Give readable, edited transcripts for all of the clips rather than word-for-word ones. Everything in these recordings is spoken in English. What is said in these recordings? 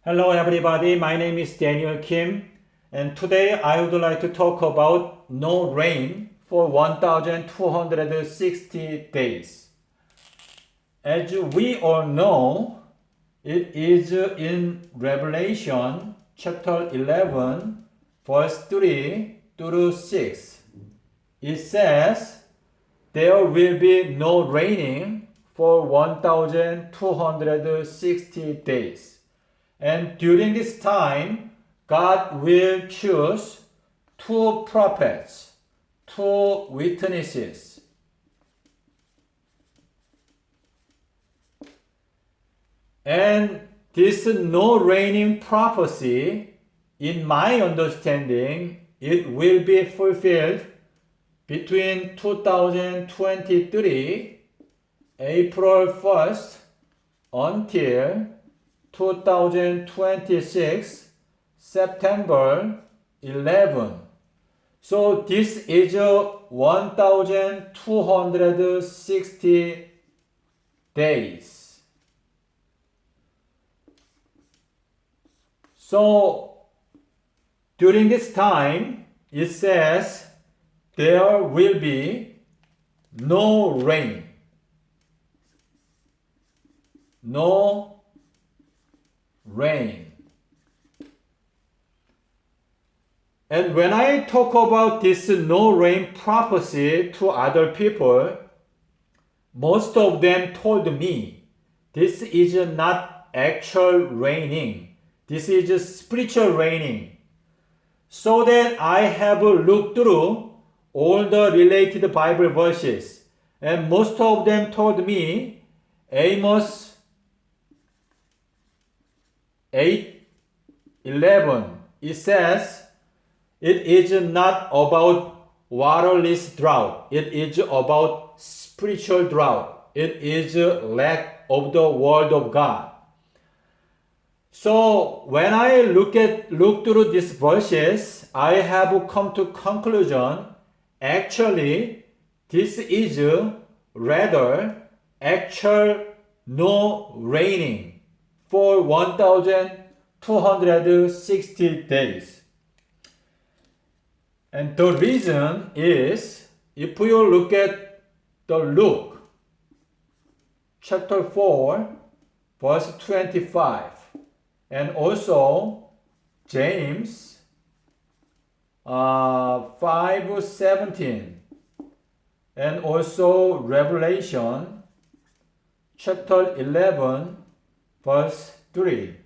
Hello everybody, my name is Daniel Kim and today I would like to talk about no rain for 1260 days. As we all know, it is in Revelation chapter 11 verse 3 through 6. It says, there will be no raining for 1260 days. And during this time, God will choose two prophets, two witnesses. And this no raining prophecy, in my understanding, it will be fulfilled between 2023, April 1st, until 2026, September 11. So this is 1260 days. So during this time, it says there will be no rain. No rain. And when I talk about this no rain prophecy to other people, most of them told me this is not actual raining. This is spiritual raining. So that I have looked through all the related Bible verses, and most of them told me Amos 8:11. It says it is not about waterless drought. It is about spiritual drought. It is lack of the word of God. So when I look through these verses, I have come to conclusion. Actually, this is rather actual no raining for 1260 days. And the reason is, if you look at the Luke chapter 4 verse 25, and also James 5:17, and also Revelation chapter 11 verse 3.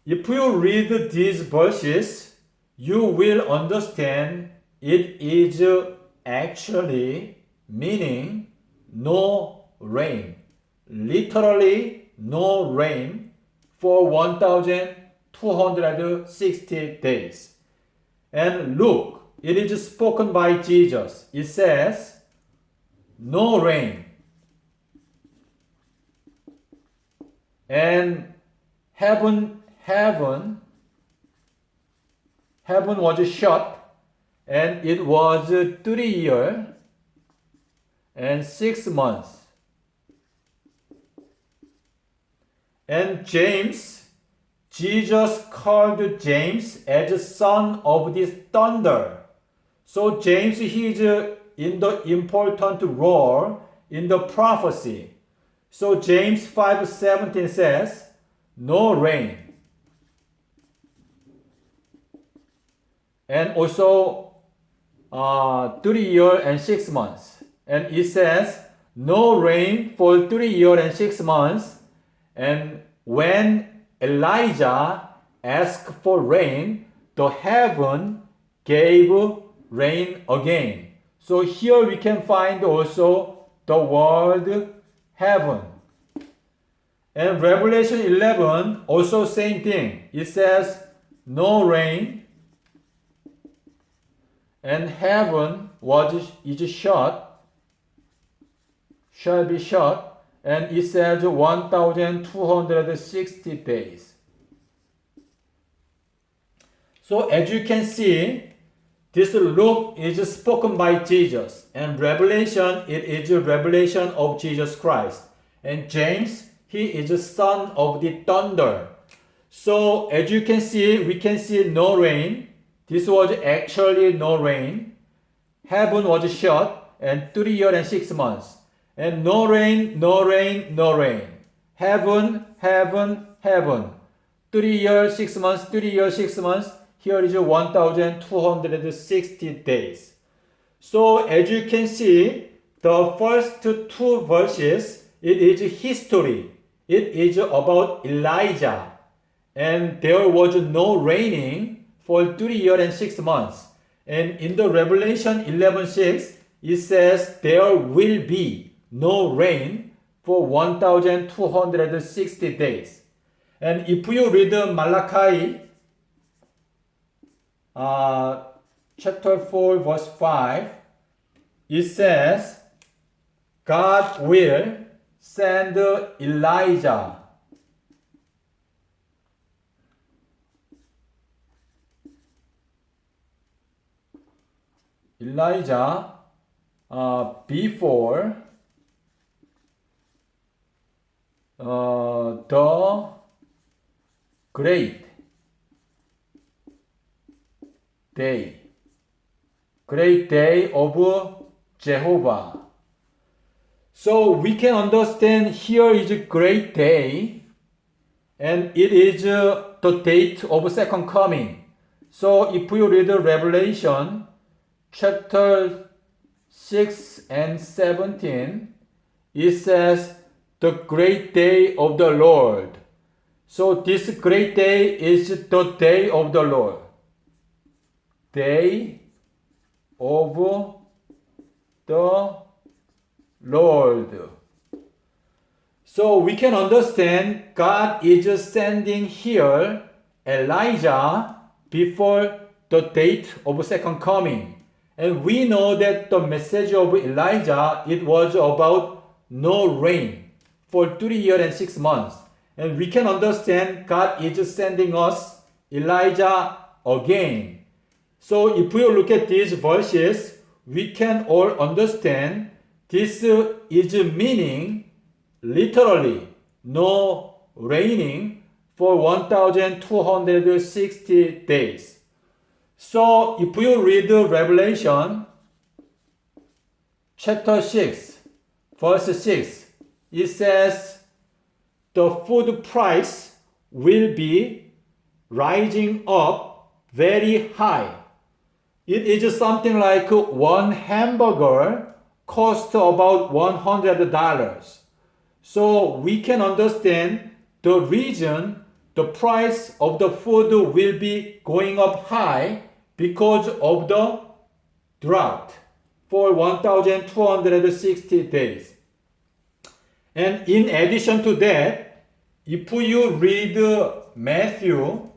If you read these verses, you will understand it is actually meaning no rain. Literally no rain for 1260 days. And look, it is spoken by Jesus. It says, no rain. And heaven was shut, and it was 3 years and 6 months. And Jesus called James as son of this thunder. So James, he is in the important role in the prophecy. So James 5:17 says, no rain. And also 3 years and 6 months. And it says, no rain for 3 years and 6 months. And when Elijah asked for rain, the heaven gave rain again. So here we can find also the word heaven. And Revelation 11, also same thing. It says, no rain, and heaven is shut, shall be shut, and it says 1260 days. So as you can see, this Luke is spoken by Jesus, and Revelation, it is a revelation of Jesus Christ. And James, he is a son of the thunder. So as you can see, we can see no rain. This was actually no rain. Heaven was shut and 3 years and 6 months. And no rain, no rain, no rain. Heaven, heaven, heaven. 3 years, 6 months, 3 years, 6 months. Here is 1260 days. So as you can see, the first two verses, it is history. It is about Elijah. And there was no raining for 3 years and 6 months. And in the Revelation 11:6, it says there will be no rain for 1260 days. And if you read Malachi chapter 4 verse 5, it says God will send Elijah before the great day of Jehovah. So we can understand here is a great day, and it is the date of second coming. So if you read Revelation chapter 6 and 17, it says the great day of the Lord. So this great day is the day of the Lord. Day of the Lord. So we can understand God is sending here Elijah before the date of second coming. And we know that the message of Elijah, it was about no rain for 3 years and 6 months. And we can understand God is sending us Elijah again. So if we look at these verses, we can all understand this is meaning literally no raining for 1260 days. So if you read Revelation chapter 6 verse 6, it says the food price will be rising up very high. It is something like one hamburger costs about $100. So we can understand the reason the price of the food will be going up high because of the drought for 1260 days. And in addition to that, if you read Matthew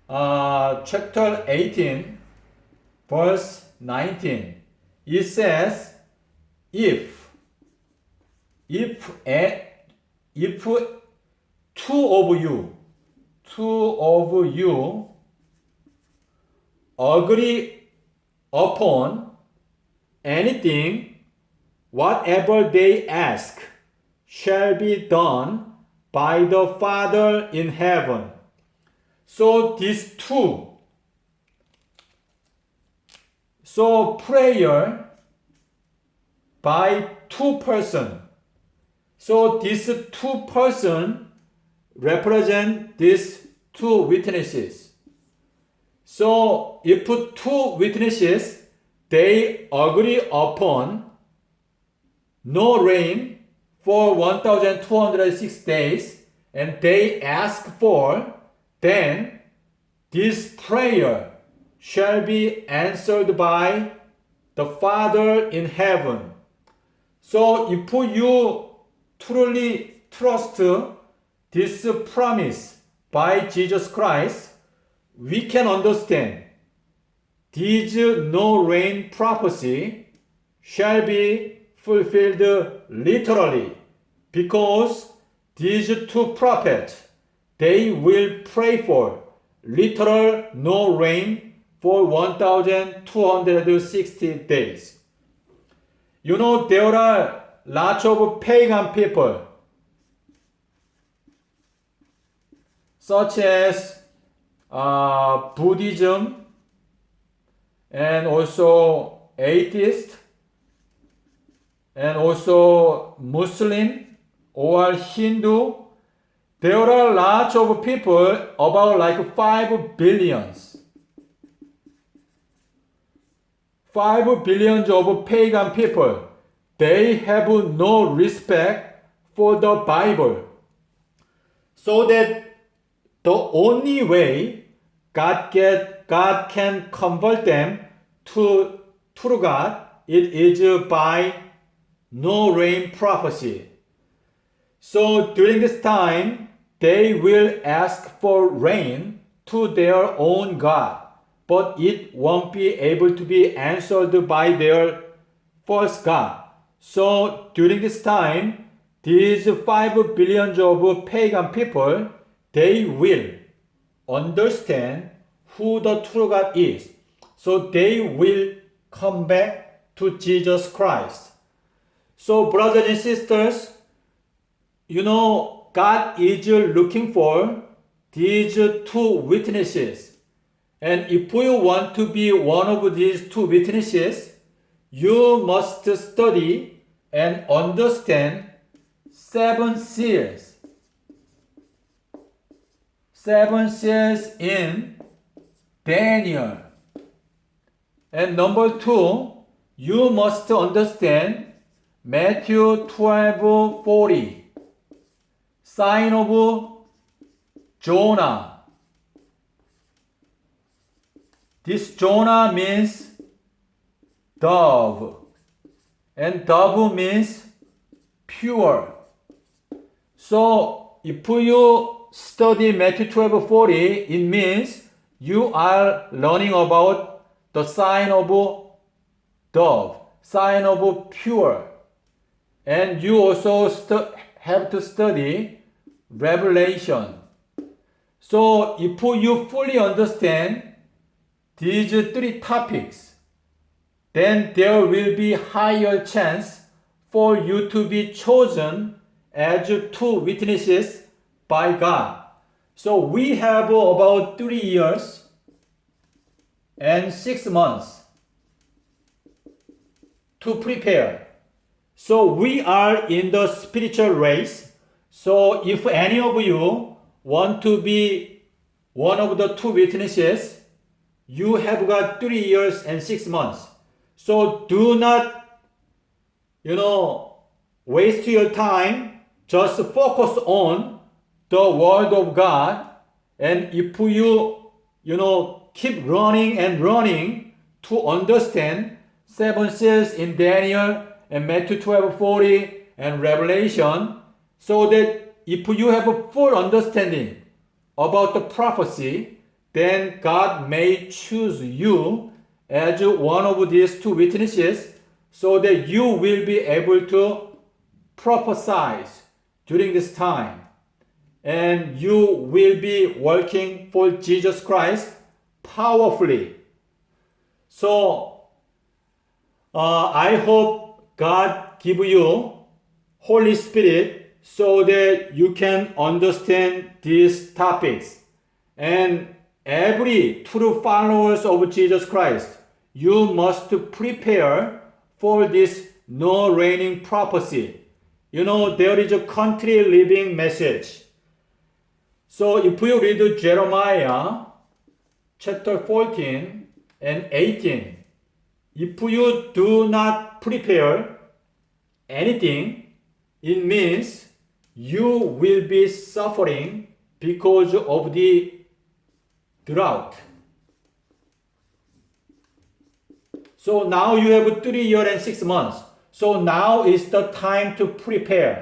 chapter 18 verse 19, it says if two of you agree upon anything, whatever they ask shall be done by the Father in heaven. So these two. So prayer by two persons. So these two persons represent these two witnesses. So if two witnesses, they agree upon no rain for 1206 days and they ask for, then this prayer shall be answered by the Father in heaven. So if you truly trust this promise by Jesus Christ, we can understand this no rain prophecy shall be fulfilled literally, because these two prophets, they will pray for literal no rain for 1260 days. You know, there are lots of pagan people. such as Buddhism and also atheist and also Muslim or Hindu. There are lots of people, about like 5 billions. 5 billions of pagan people. They have no respect for the Bible. So that the only way God can convert them to true God, it is by no rain prophecy. So during this time, they will ask for rain to their own God, but it won't be able to be answered by their false God. So during this time, these 5 billions of pagan people, they will understand who the true God is. So they will come back to Jesus Christ. So brothers and sisters, God is looking for these 2 witnesses. And if you want to be one of these 2 witnesses, you must study and understand 7 seals. 7 seals in Daniel. And number 2, you must understand Matthew 12:40. Sign of Jonah. This Jonah means dove. And dove means pure. So if you study Matthew 12:40, it means you are learning about the sign of dove, sign of pure. And you also have to study Revelation. So if you fully understand these 3 topics, then there will be higher chance for you to be chosen as 2 witnesses by God. So we have about 3 years and 6 months to prepare. So we are in the spiritual race. So if any of you want to be one of the 2 witnesses, you have got 3 years and 6 months. So do not, waste your time. Just focus on the Word of God. And if you, keep running and running to understand 7 seals in Daniel and Matthew 12:40 and Revelation, so that if you have a full understanding about the prophecy, then God may choose you as one of these 2 witnesses so that you will be able to prophesy during this time. And you will be working for Jesus Christ powerfully. So, I hope God give you Holy Spirit so that you can understand these topics. And every true followers of Jesus Christ, you must prepare for this no raining prophecy. There is a country living message. So if you read Jeremiah chapter 14 and 18, if you do not prepare anything, it means you will be suffering because of the drought. So now you have 3 years and 6 months. So now is the time to prepare.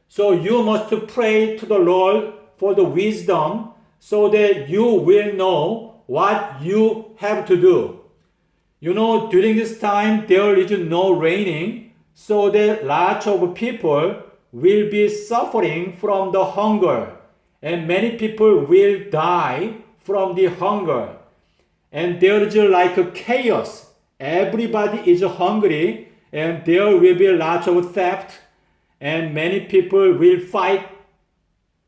So you must pray to the Lord for the wisdom so that you will know what you have to do. During this time there is no raining, so that lots of people will be suffering from the hunger, and many people will die from the hunger. And there is like a chaos. Everybody is hungry, and there will be lots of theft, and many people will fight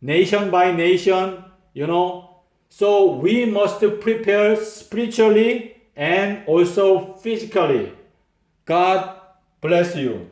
nation by nation, you know. So we must prepare spiritually and also physically. God bless you.